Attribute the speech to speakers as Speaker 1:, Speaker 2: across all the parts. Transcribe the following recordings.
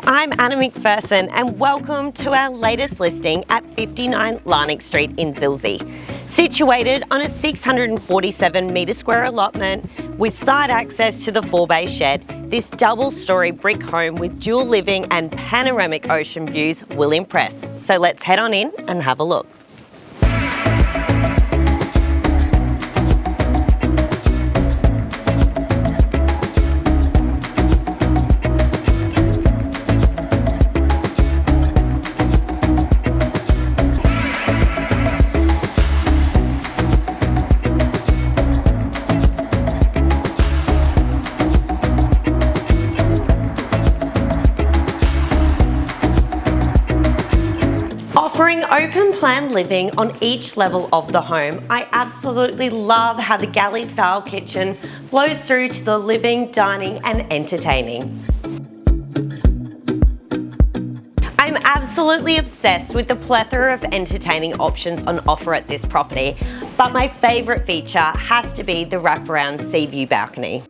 Speaker 1: Hi, I'm Anna McPherson and welcome to our latest listing at 59 Larnach Street in Zilzie. Situated on a 647 metre square allotment with side access to the 4-bay shed, this double-storey brick home with dual living and panoramic ocean views will impress. So let's head on in and have a look. Offering open plan living on each level of the home, I absolutely love how the galley style kitchen flows through to the living, dining and entertaining. I'm absolutely obsessed with the plethora of entertaining options on offer at this property, but my favourite feature has to be the wraparound sea view balcony.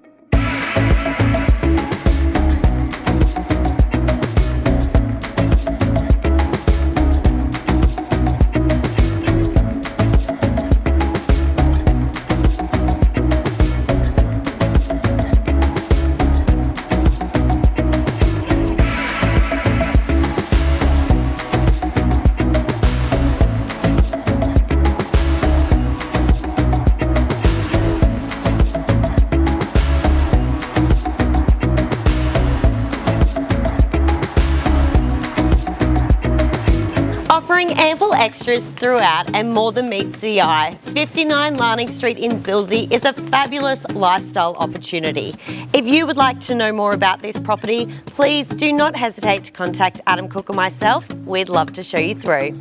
Speaker 1: Offering ample extras throughout and more than meets the eye, 59 Larnach Street in Zilzie is a fabulous lifestyle opportunity. If you would like to know more about this property, please do not hesitate to contact Adam Cook or myself. We'd love to show you through.